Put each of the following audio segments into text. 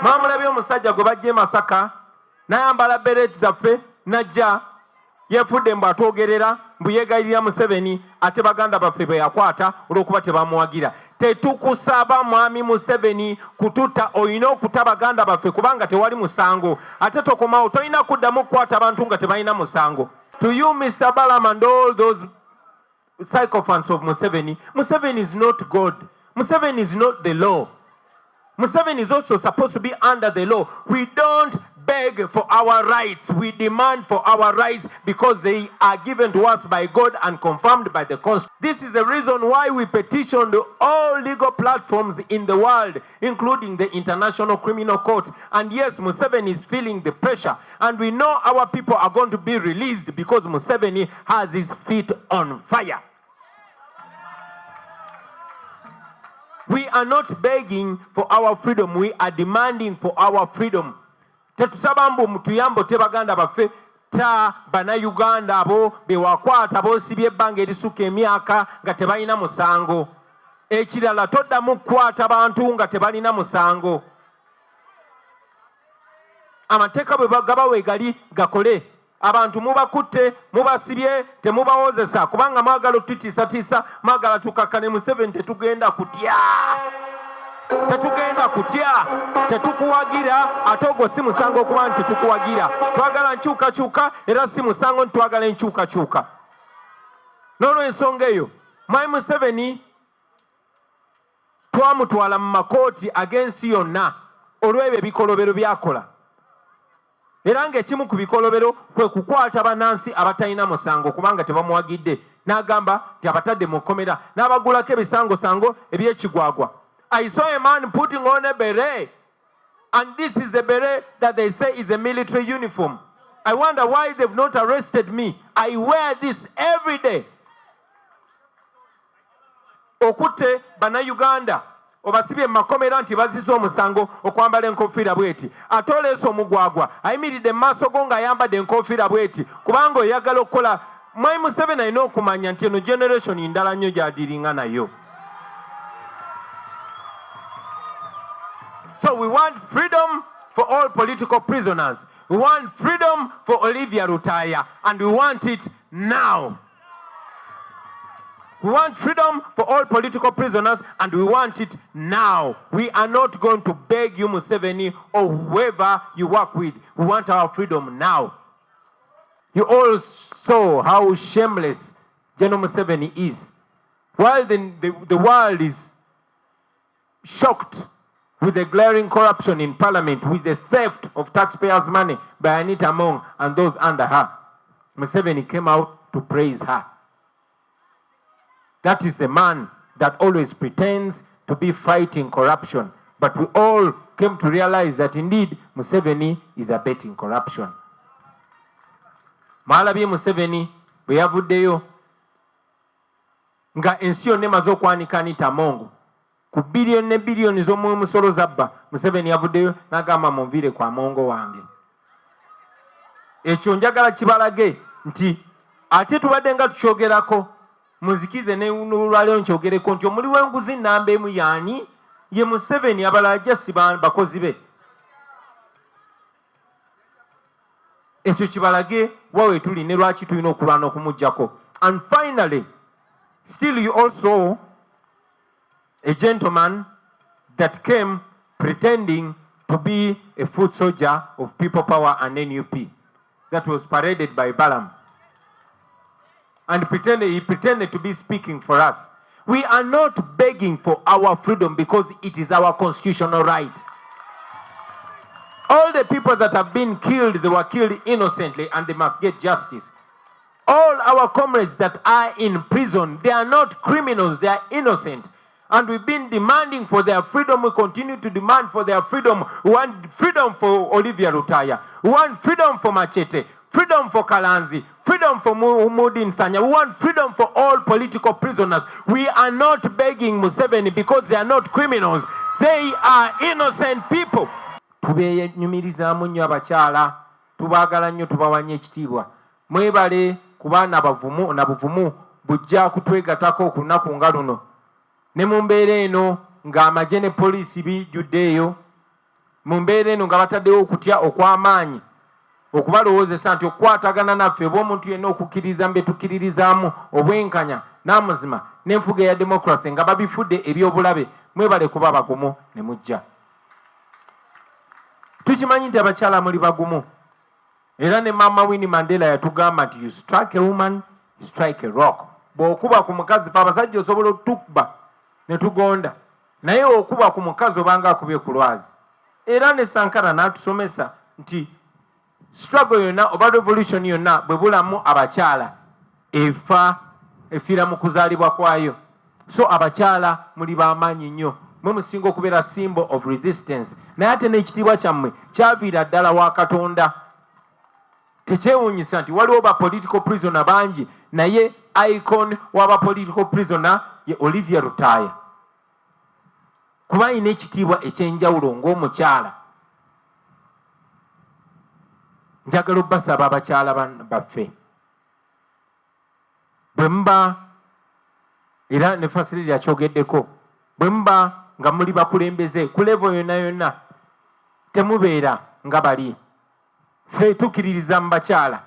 Mwamulabye omusajja gwe bajja Masaka n'ayambala beret zaffe najja yefudde mbu atwogerera mbu yeegayirira Museveni ate baganda baffe bwe yakwata olw'okuba tebamuwagira. Tetukusaba mwami Museveni kututta, olina okuta baganda baffe kubanga tewali musango. Ate tokomawo tolina kuddamu okukwata abantu nga tebalina musango. To you, Mr. Balam, and all those sycophants of Museveni, Museveni is not God. Museveni is not the law. Museveni is also supposed to be under the law. We don't beg for our rights. We demand for our rights because they are given to us by God and confirmed by the Constitution. This is the reason why we petitioned all legal platforms in the world, including the International Criminal Court. And yes, Museveni is feeling the pressure. And we know our people are going to be released because Museveni has his feet on fire. We are not begging for our freedom. We are demanding for our freedom. Tetusaba mbu mutuyambo tebaganda baffe ta bana Uganda abo bewakwata boosibye ebbanga erisuka emyaka nga tebalina musango. Ekirala toddamu kukwata bantu nga tebalina musango. Amateeka bwe bagabawe gali gakole. Abantu mubakutte mubasibye temubawozesa kubanga mwagala tutitiisatiisa mwagala tukakkane Museveni tetugenda kutya. Tetugenda kutya, tetukuwagira ate ogwo si musango okuba nti tetukuwagira. Twagala nkyukakyuka era si musango nti twagala enkyukakyuka. N'olw'ensonga eyo mwami Museveni twamutwala mu makooti ag'ensi yonna olw'ebyo ebikolobero byakola. Era ng'ekimu ku bikolobero kwe kukwata bannansi abatalina musango kubanga tebamuwagidde n'agamba nti abatadde mu kkomera n'abagulako ebisangosango eby'ekigwagwa. I saw a man putting on a beret, and this is the beret that they say is a military uniform. I wonder why they've not arrested me. I wear this every day. Okutte bana Uganda obasibye makomera nti bazize omusango okwambala enkofiira bweti. Ate oleese omugwagwa ayimiridde mu maaso go ng'ayambadde enkofiira bweti kubanga oyagala okukola. Mwami Museveni alina okumanya nti eno generation ndala nnyo gy'adiringa nayo. So we want freedom for all political prisoners. We want freedom for Olivia Rutaya, and we want it now. We want freedom for all political prisoners, and we want it now. We are not going to beg you, Museveni, or whoever you work with. We want our freedom now. You all saw how shameless General Museveni is. While the world is shocked with the glaring corruption in parliament, with the theft of taxpayers' money by Anita Among and those under her, Museveni came out to praise her. That is the man that always pretends to be fighting corruption. But we all came to realize that indeed Museveni is abetting corruption. Mwalabye Museveni bwe yavuddeyo nga ensi yonna emaze okwanika Anita Among. Ku biliyoni ne biliyoni z'omusolo zabba, Museveni yavuddeyo n'agamba munviire kwa Amongo wange. Ekyo njagala kibalage nti ate tubadde nga tukyogerako muzikize ne lwaleero nkyogereko nti omuli w'enguzi nnamba emu yaani ye Museveni, abalala ajja si bakozi be. Ekyo kibalage wawe tuli ne lwaki tulina okulwana okumuggyako. And finally, still you also a gentleman that came pretending to be a foot soldier of People Power and NUP that was paraded by Balam. And he pretended to be speaking for us. We are not begging for our freedom because it is our constitutional right. All the people that have been killed, they were killed innocently and they must get justice. All our comrades that are in prison, they are not criminals, they are innocent. And we've been demanding for their freedom. We continue to demand for their freedom. We want freedom for Olivia Rutaya. We want freedom for Machete. Freedom for Kalanzi. Freedom for Mudi Nsanya. We want freedom for all political prisoners. We are not begging Museveni because they are not criminals. They are innocent people. Tubenyumirizaamu nnyo abakyala. Tubaagala nnyo, tubawanye ekitiibwa. Mwebale kubaana bavumu na buvumu bujja kutwegatako ku nnaku nga luno. Ne mu mbeera eno ng'amagye ne poliisi bijjudde eyo mu mbeera eno nga bataddewo okutya okw'amaanyi okubalowoozesa nti okukwatagana naffe oba omuntu yenna okukkiriza mbe tukkiririzaamu obwenkanya n'amazima n'enfuga eya demokrasi nga babifudde ebyobulabe mwebale kuba bagumu ne mujja. Tukimanyi nti abakyala muli bagumu era ne maama Winnie Mandela yatugamba nti you strike a woman, you strike a rock. Bw'okuba ku mukazi fe abasajja osobola otukuba ne tugonda naye okuba ku mukazi obanga akubye ku lwazi. Era ne Sankara n'atusomesa nti struggle yonna oba revolution yonna bwe bulamu abakyala efiira mu kuzaalibwa kwayo. So abakyala muli b'amaanyi nnyo, mwe musinga okubeera symbol of resistance. Naye ate n'ekitiibwa kyammwe kyaviira ddala wa Katonda. Tekyewuunyisa nti waliwo ba political prisoner bangi naye icon w'aba political prisoner ye Olivia Rutaya. Kuba alina ekitiibwa ekyenjawulo ng'omukyala. Njagala obbasaba abakyala baffe bwe muba era ne Facility yakyogeddeko bwe muba nga muli bakulembeze ku level yonna yonna temubeera nga bali. Ffe tukkiririza mu bakyala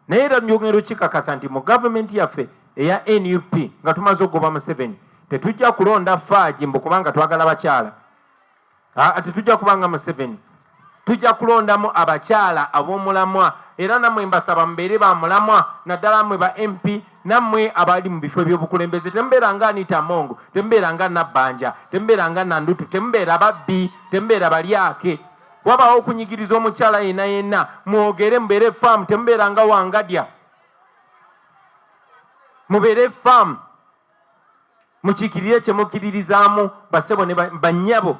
naye era njogero kikakasa nti mu gavumenti yaffe eya NUP nga tumaze okugoba Museveni tetujja kulonda Faaji mbu kubanga twagala bakyala. Tetujja kubanga Museveni, tujja kulondamu abakyala ab'omulamwa era nammwe mbasaba mubeere ba mulamwa naddala mmwe ba MP nammwe abali mu bifo by'obukulembeze. Temubeera nga Anita Mongo, temubeera nga Nabbanja, temubeera nga Nandutu, temubeera babbi, temubeera balyake. Wabaawo okunyigiriza omukyala yenna yenna mwogere mubeere faamu, temubeera nga Wangadya. Mubeere faamu mukiikirire kye mukkiririzaamu bassebo ne bannyabo.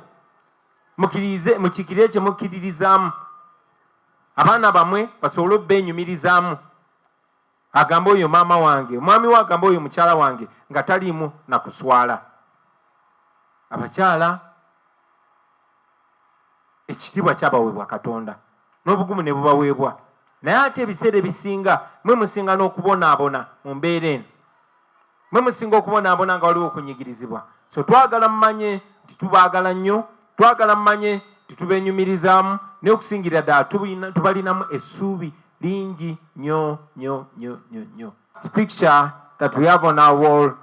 Mukiikirire kye mukkiririzaamu. Abaana bamwe basobole obbeenyumirizaamu. Agamba oyo maama wange, omwami we agamba oyo mukyala wange nga taliimu na kuswala. Abakyala ekitiibwa kyabaweebwa Katonda n'obugumu ne bubaweebwa. Naye ate ebiseera ebisinga mwe musinga n'okubonaabona mu mbeera eno. Mwe musinga okubonaabona nga waliwo okunyigirizibwa. So twagala mmanye nti tubaagala nnyo, twagala mmanye nti tubeenyumirizaamu n'okusingira ddala tubalinamu essuubi lingi nnyo nnyo nnyo nnyo nnyo. The picture that we have on our wall,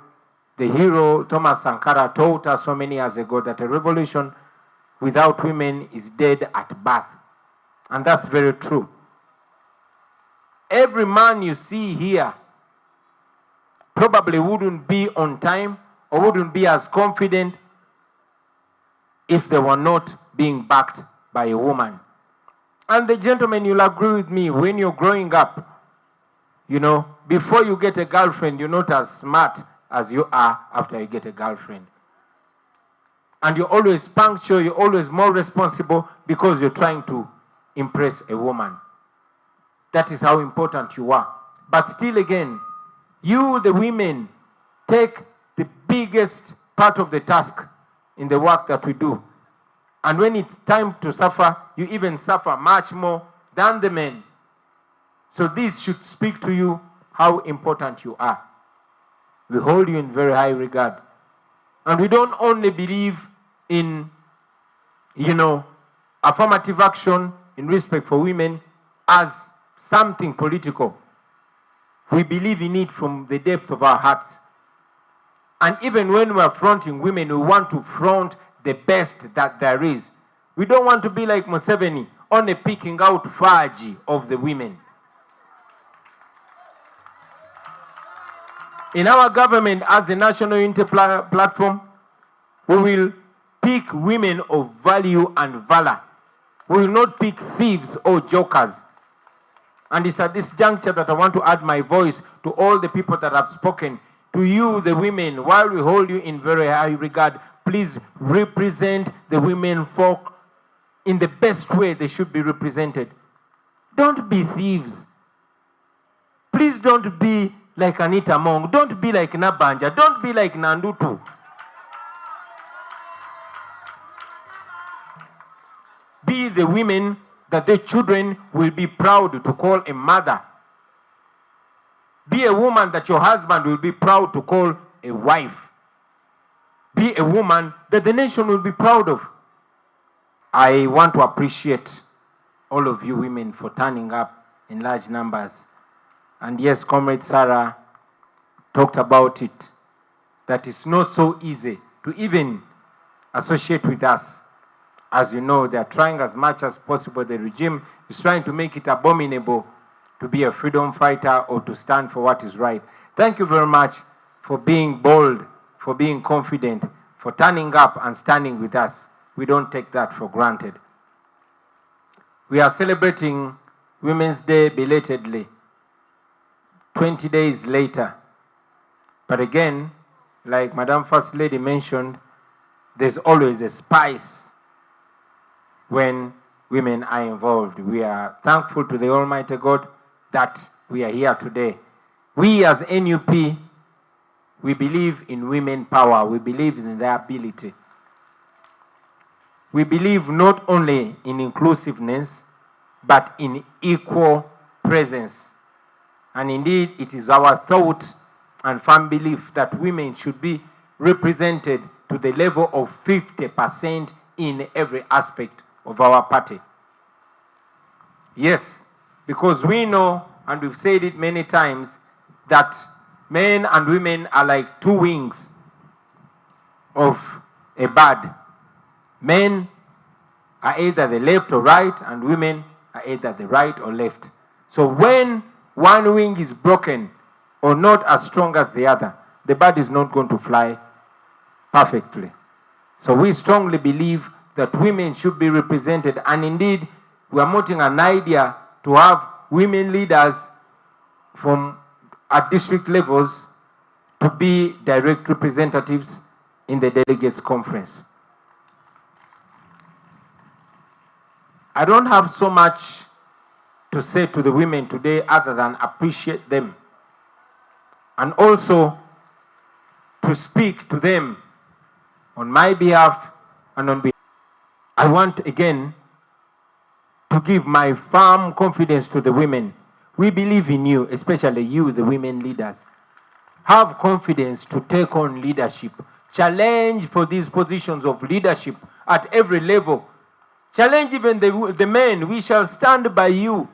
the hero Thomas Sankara taught us so many years ago that a revolution without women is dead at birth. And that's very true. Every man you see here probably wouldn't be on time or wouldn't be as confident if they were not being backed by a woman. And the gentlemen, you'll agree with me, when you're growing up, you know, before you get a girlfriend, you're not as smart as you are after you get a girlfriend. And you're always punctual, you're always more responsible because you're trying to impress a woman. That is how important you are. But still again, you, the women, take the biggest part of the task in the work that we do. And when it's time to suffer, you even suffer much more than the men. So this should speak to you how important you are. We hold you in very high regard. And we don't only believe in, you know, affirmative action in respect for women as something political. We believe in it from the depth of our hearts. And even when we are fronting women, we want to front the best that there is. We don't want to be like Museveni, only picking out Faji of the women. In our government, as the National Unity Platform, we will pick women of value and valor. We will not pick thieves or jokers. And it's at this juncture that I want to add my voice to all the people that have spoken. To you, the women, while we hold you in very high regard, please represent the women folk in the best way they should be represented. Don't be thieves. Please don't be like Anita Mong. Don't be like Nabanja. Don't be like Nandutu. Be the women that their children will be proud to call a mother. Be a woman that your husband will be proud to call a wife. Be a woman that the nation will be proud of. I want to appreciate all of you women for turning up in large numbers. And yes, Comrade Sarah talked about it, that it's not so easy to even associate with us. As you know, they are trying as much as possible. The regime is trying to make it abominable to be a freedom fighter or to stand for what is right. Thank you very much for being bold, for being confident, for turning up and standing with us. We don't take that for granted. We are celebrating Women's Day belatedly, 20 days later. But again, like Madam First Lady mentioned, there's always a spice when women are involved. We are thankful to the Almighty God that we are here today. We as NUP, we believe in women power. We believe in their ability. We believe not only in inclusiveness, but in equal presence. And indeed, it is our thought and firm belief that women should be represented to the level of 50% in every aspect of our party. Yes, because we know, and we've said it many times, that men and women are like two wings of a bird. Men are either the left or right, and women are either the right or left. So when one wing is broken or not as strong as the other, the bird is not going to fly perfectly. So we strongly believe that women should be represented, and indeed we are mounting an idea to have women leaders from at district levels to be direct representatives in the delegates conference. I don't have so much to say to the women today other than appreciate them, and also to speak to them on my behalf and on behalf. I want again to give my firm confidence to the women. We believe in you, especially you, the women leaders. Have confidence to take on leadership. Challenge for these positions of leadership at every level. Challenge even the men. We shall stand by you.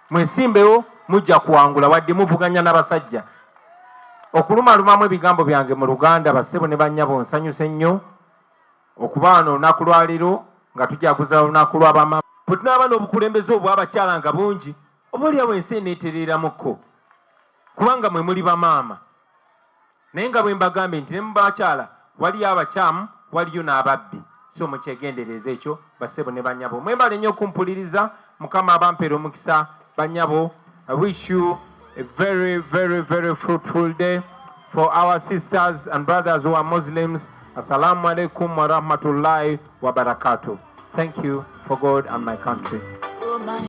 Mwesimbewo mujja kuwangula wadde muvuganya n'abasajja. Okulumalumamu ebigambo byange mu Luganda, bassebo ne bannyabo nsanyuse nnyo okuba wano olunaku lwa leero nga tujaguza olunaku lw'abamama. Bwe tunaaba n'obukulembeze obw'abakyala nga bungi, oboolyawo ensi eneetereeramukko kubanga mwe muli bamaama. Naye nga bwe mbagambye nti ne mu bakyala waliyo abakyamu, waliyo n'ababbi. So mukyegendereza ekyo, bassebo ne bannyabo. Mwembale nnyo okumpuliriza. Mukama abampeera omukisa bannyabo. I wish you a very, very, very fruitful day. For our sisters and brothers who are Muslims, Assalamu alaikum wa rahmatullahi wa barakatuh. Thank you for God and my country.